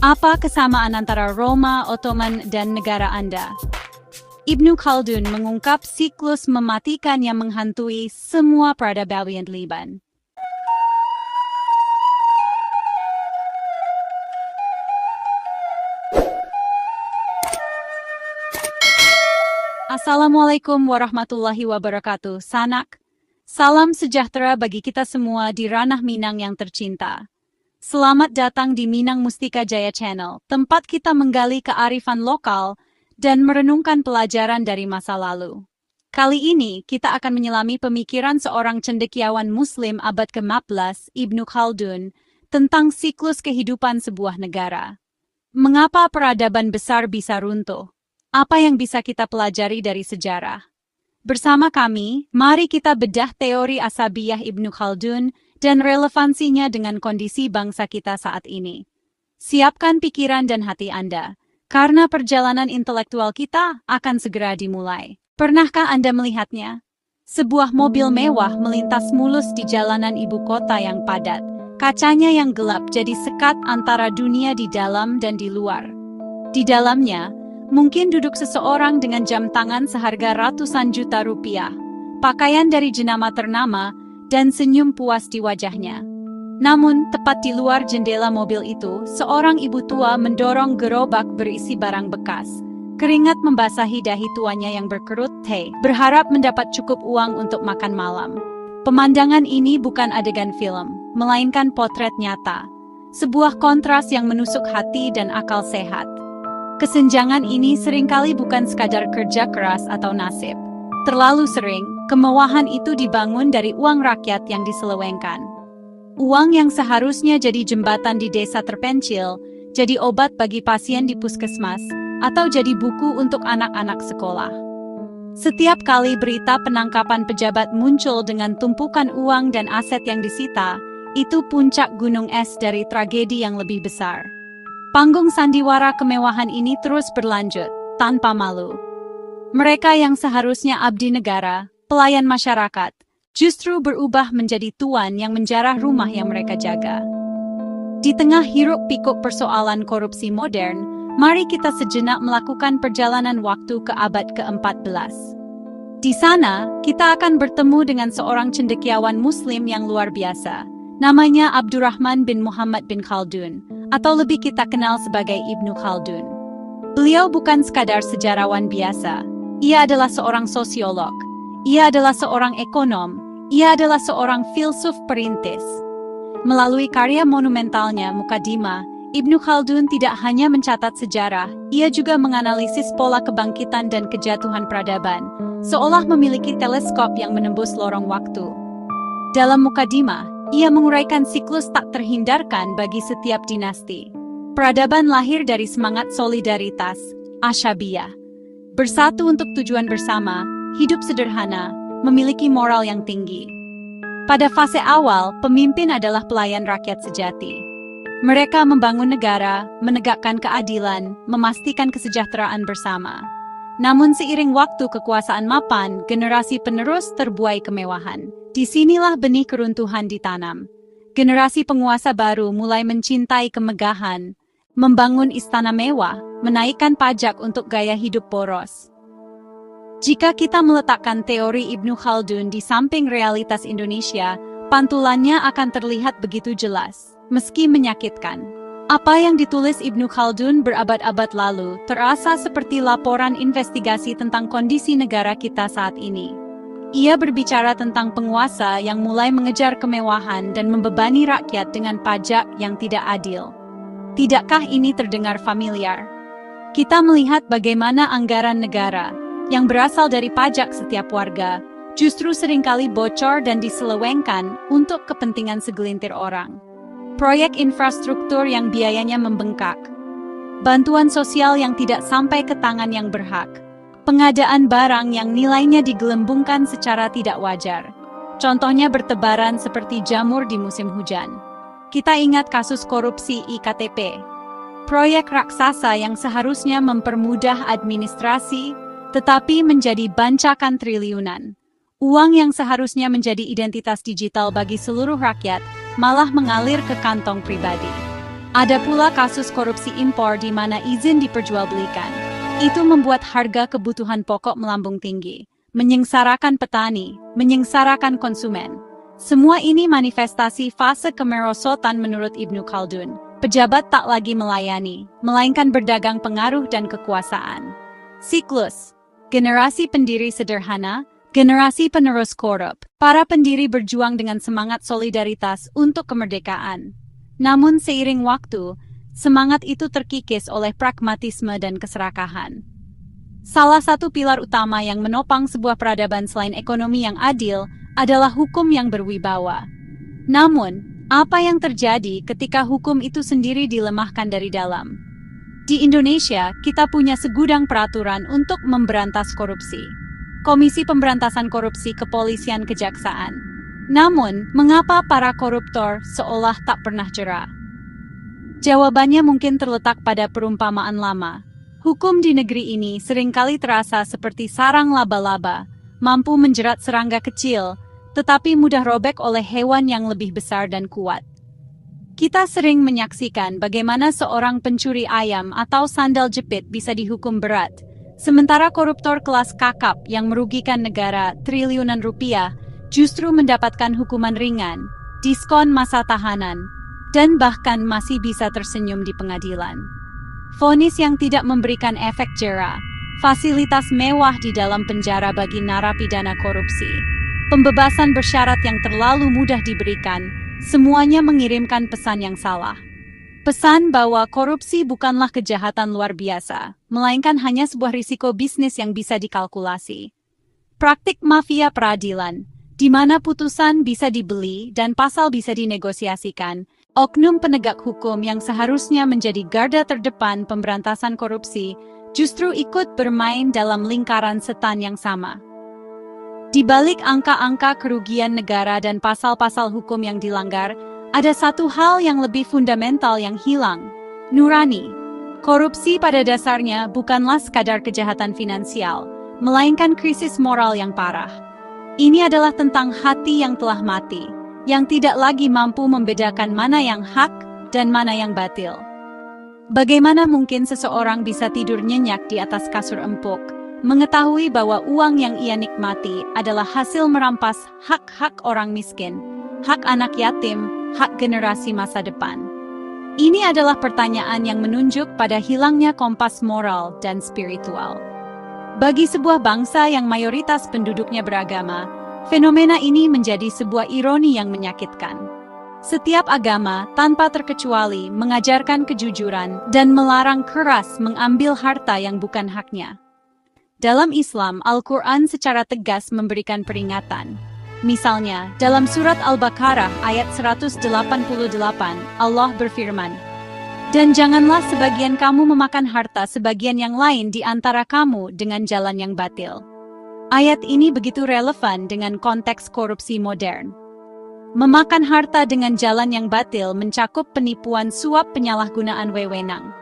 Apa kesamaan antara Roma, Ottoman, dan negara Anda? Ibnu Khaldun mengungkap siklus mematikan yang menghantui semua peradaban Liban. Assalamualaikum warahmatullahi wabarakatuh, Sanak. Salam sejahtera bagi kita semua di ranah Minang yang tercinta. Selamat datang di Minang Mustika Jaya Channel, tempat kita menggali kearifan lokal dan merenungkan pelajaran dari masa lalu. Kali ini, kita akan menyelami pemikiran seorang cendekiawan Muslim abad ke-14, Ibnu Khaldun, tentang siklus kehidupan sebuah negara. Mengapa peradaban besar bisa runtuh? Apa yang bisa kita pelajari dari sejarah? Bersama kami, mari kita bedah teori asabiyah Ibnu Khaldun dan relevansinya dengan kondisi bangsa kita saat ini. Siapkan pikiran dan hati Anda, karena perjalanan intelektual kita akan segera dimulai. Pernahkah Anda melihatnya? Sebuah mobil mewah melintas mulus di jalanan ibu kota yang padat. Kacanya yang gelap jadi sekat antara dunia di dalam dan di luar. Di dalamnya, mungkin duduk seseorang dengan jam tangan seharga ratusan juta rupiah, pakaian dari jenama ternama, dan senyum puas di wajahnya. Namun, tepat di luar jendela mobil itu, seorang ibu tua mendorong gerobak berisi barang bekas. Keringat membasahi dahi tuanya yang berkerut teh, berharap mendapat cukup uang untuk makan malam. Pemandangan ini bukan adegan film, melainkan potret nyata. Sebuah kontras yang menusuk hati dan akal sehat. Kesenjangan ini seringkali bukan sekadar kerja keras atau nasib. Terlalu sering, kemewahan itu dibangun dari uang rakyat yang diselewengkan. Uang yang seharusnya jadi jembatan di desa terpencil, jadi obat bagi pasien di puskesmas, atau jadi buku untuk anak-anak sekolah. Setiap kali berita penangkapan pejabat muncul dengan tumpukan uang dan aset yang disita, itu puncak gunung es dari tragedi yang lebih besar. Panggung sandiwara kemewahan ini terus berlanjut, tanpa malu. Mereka yang seharusnya abdi negara, pelayan masyarakat, justru berubah menjadi tuan yang menjarah rumah yang mereka jaga. Di tengah hiruk-pikuk persoalan korupsi modern, mari kita sejenak melakukan perjalanan waktu ke abad ke-14. Di sana, kita akan bertemu dengan seorang cendekiawan Muslim yang luar biasa. Namanya Abdurrahman bin Muhammad bin Khaldun, atau lebih kita kenal sebagai Ibnu Khaldun. Beliau bukan sekadar sejarawan biasa. Ia adalah seorang sosiolog. Ia adalah seorang ekonom. Ia adalah seorang filsuf perintis. Melalui karya monumentalnya Muqaddimah, Ibnu Khaldun tidak hanya mencatat sejarah, ia juga menganalisis pola kebangkitan dan kejatuhan peradaban, seolah memiliki teleskop yang menembus lorong waktu. Dalam Muqaddimah, ia menguraikan siklus tak terhindarkan bagi setiap dinasti. Peradaban lahir dari semangat solidaritas, asyabiyah. Bersatu untuk tujuan bersama, hidup sederhana, memiliki moral yang tinggi. Pada fase awal, pemimpin adalah pelayan rakyat sejati. Mereka membangun negara, menegakkan keadilan, memastikan kesejahteraan bersama. Namun seiring waktu kekuasaan mapan, generasi penerus terbuai kemewahan. Disinilah benih keruntuhan ditanam. Generasi penguasa baru mulai mencintai kemegahan, membangun istana mewah, menaikkan pajak untuk gaya hidup boros. Jika kita meletakkan teori Ibnu Khaldun di samping realitas Indonesia, pantulannya akan terlihat begitu jelas, meski menyakitkan. Apa yang ditulis Ibnu Khaldun berabad-abad lalu terasa seperti laporan investigasi tentang kondisi negara kita saat ini. Ia berbicara tentang penguasa yang mulai mengejar kemewahan dan membebani rakyat dengan pajak yang tidak adil. Tidakkah ini terdengar familiar? Kita melihat bagaimana anggaran negara, yang berasal dari pajak setiap warga, justru seringkali bocor dan diselewengkan untuk kepentingan segelintir orang. Proyek infrastruktur yang biayanya membengkak, bantuan sosial yang tidak sampai ke tangan yang berhak, pengadaan barang yang nilainya digelembungkan secara tidak wajar. Contohnya bertebaran seperti jamur di musim hujan. Kita ingat kasus korupsi IKTP. Proyek raksasa yang seharusnya mempermudah administrasi, tetapi menjadi bancakan triliunan. Uang yang seharusnya menjadi identitas digital bagi seluruh rakyat, malah mengalir ke kantong pribadi. Ada pula kasus korupsi impor di mana izin diperjualbelikan. Itu membuat harga kebutuhan pokok melambung tinggi, menyengsarakan petani, menyengsarakan konsumen. Semua ini manifestasi fase kemerosotan menurut Ibnu Khaldun. Pejabat tak lagi melayani, melainkan berdagang pengaruh dan kekuasaan. Siklus. Generasi pendiri sederhana, generasi penerus korup. Para pendiri berjuang dengan semangat solidaritas untuk kemerdekaan. Namun seiring waktu, semangat itu terkikis oleh pragmatisme dan keserakahan. Salah satu pilar utama yang menopang sebuah peradaban selain ekonomi yang adil adalah hukum yang berwibawa. Namun, apa yang terjadi ketika hukum itu sendiri dilemahkan dari dalam? Di Indonesia, kita punya segudang peraturan untuk memberantas korupsi. Komisi Pemberantasan Korupsi Kepolisian Kejaksaan. Namun, mengapa para koruptor seolah tak pernah jera? Jawabannya mungkin terletak pada perumpamaan lama. Hukum di negeri ini seringkali terasa seperti sarang laba-laba, mampu menjerat serangga kecil, tetapi mudah robek oleh hewan yang lebih besar dan kuat. Kita sering menyaksikan bagaimana seorang pencuri ayam atau sandal jepit bisa dihukum berat, sementara koruptor kelas kakap yang merugikan negara triliunan rupiah justru mendapatkan hukuman ringan, diskon masa tahanan, dan bahkan masih bisa tersenyum di pengadilan. Vonis yang tidak memberikan efek jera, fasilitas mewah di dalam penjara bagi narapidana korupsi, pembebasan bersyarat yang terlalu mudah diberikan, semuanya mengirimkan pesan yang salah. Pesan bahwa korupsi bukanlah kejahatan luar biasa, melainkan hanya sebuah risiko bisnis yang bisa dikalkulasi. Praktik mafia peradilan, di mana putusan bisa dibeli dan pasal bisa dinegosiasikan, oknum penegak hukum yang seharusnya menjadi garda terdepan pemberantasan korupsi, justru ikut bermain dalam lingkaran setan yang sama. Di balik angka-angka kerugian negara dan pasal-pasal hukum yang dilanggar, ada satu hal yang lebih fundamental yang hilang, nurani. Korupsi pada dasarnya bukanlah sekadar kejahatan finansial, melainkan krisis moral yang parah. Ini adalah tentang hati yang telah mati, yang tidak lagi mampu membedakan mana yang hak dan mana yang batil. Bagaimana mungkin seseorang bisa tidur nyenyak di atas kasur empuk, mengetahui bahwa uang yang ia nikmati adalah hasil merampas hak-hak orang miskin, hak anak yatim, hak generasi masa depan. Ini adalah pertanyaan yang menunjuk pada hilangnya kompas moral dan spiritual. Bagi sebuah bangsa yang mayoritas penduduknya beragama, fenomena ini menjadi sebuah ironi yang menyakitkan. Setiap agama, tanpa terkecuali, mengajarkan kejujuran dan melarang keras mengambil harta yang bukan haknya. Dalam Islam, Al-Quran secara tegas memberikan peringatan. Misalnya, dalam surat Al-Baqarah ayat 188, Allah berfirman, "Dan janganlah sebagian kamu memakan harta sebagian yang lain di antara kamu dengan jalan yang batil." Ayat ini begitu relevan dengan konteks korupsi modern. Memakan harta dengan jalan yang batil mencakup penipuan suap penyalahgunaan wewenang.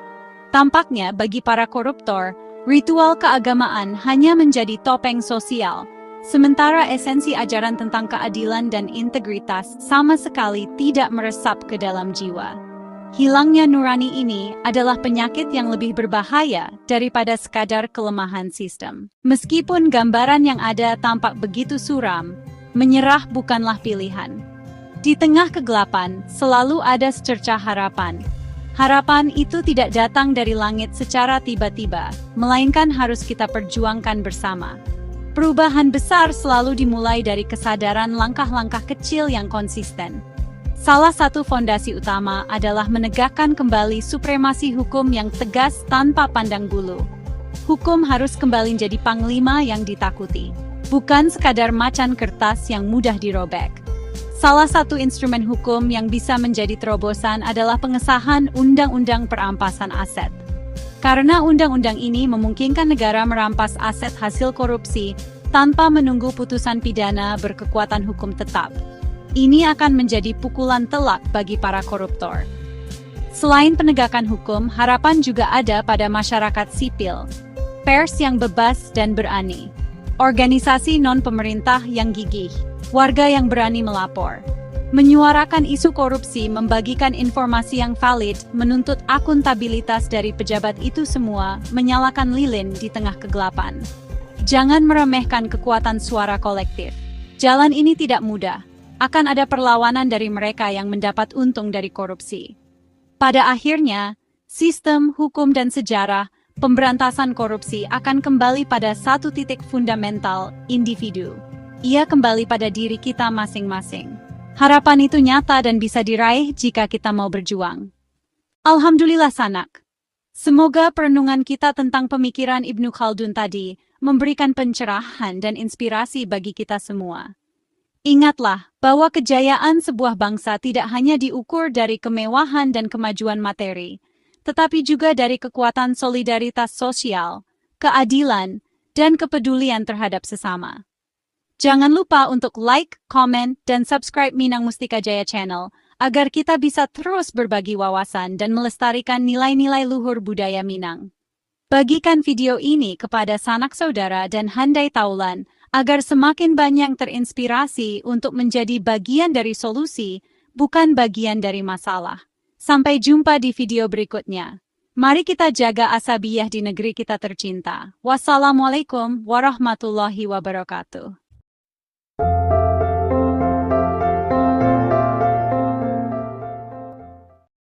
Tampaknya bagi para koruptor, ritual keagamaan hanya menjadi topeng sosial, sementara esensi ajaran tentang keadilan dan integritas sama sekali tidak meresap ke dalam jiwa. Hilangnya nurani ini adalah penyakit yang lebih berbahaya daripada sekadar kelemahan sistem. Meskipun gambaran yang ada tampak begitu suram, menyerah bukanlah pilihan. Di tengah kegelapan, selalu ada secercah harapan. Harapan itu tidak datang dari langit secara tiba-tiba, melainkan harus kita perjuangkan bersama. Perubahan besar selalu dimulai dari kesadaran langkah-langkah kecil yang konsisten. Salah satu fondasi utama adalah menegakkan kembali supremasi hukum yang tegas tanpa pandang bulu. Hukum harus kembali menjadi panglima yang ditakuti, bukan sekadar macan kertas yang mudah dirobek. Salah satu instrumen hukum yang bisa menjadi terobosan adalah pengesahan Undang-Undang Perampasan Aset. Karena undang-undang ini memungkinkan negara merampas aset hasil korupsi tanpa menunggu putusan pidana berkekuatan hukum tetap. Ini akan menjadi pukulan telak bagi para koruptor. Selain penegakan hukum, harapan juga ada pada masyarakat sipil, pers yang bebas dan berani, organisasi non-pemerintah yang gigih, warga yang berani melapor. Menyuarakan isu korupsi, membagikan informasi yang valid, menuntut akuntabilitas dari pejabat itu semua, menyalakan lilin di tengah kegelapan. Jangan meremehkan kekuatan suara kolektif. Jalan ini tidak mudah. Akan ada perlawanan dari mereka yang mendapat untung dari korupsi. Pada akhirnya, sistem, hukum, dan sejarah pemberantasan korupsi akan kembali pada satu titik fundamental, individu. Ia kembali pada diri kita masing-masing. Harapan itu nyata dan bisa diraih jika kita mau berjuang. Alhamdulillah Sanak. Semoga perenungan kita tentang pemikiran Ibnu Khaldun tadi memberikan pencerahan dan inspirasi bagi kita semua. Ingatlah bahwa kejayaan sebuah bangsa tidak hanya diukur dari kemewahan dan kemajuan materi, tetapi juga dari kekuatan solidaritas sosial, keadilan, dan kepedulian terhadap sesama. Jangan lupa untuk like, komen, dan subscribe Minang Mustika Jaya Channel agar kita bisa terus berbagi wawasan dan melestarikan nilai-nilai luhur budaya Minang. Bagikan video ini kepada sanak saudara dan handai taulan agar semakin banyak terinspirasi untuk menjadi bagian dari solusi, bukan bagian dari masalah. Sampai jumpa di video berikutnya. Mari kita jaga asabiyah di negeri kita tercinta. Wassalamualaikum warahmatullahi wabarakatuh.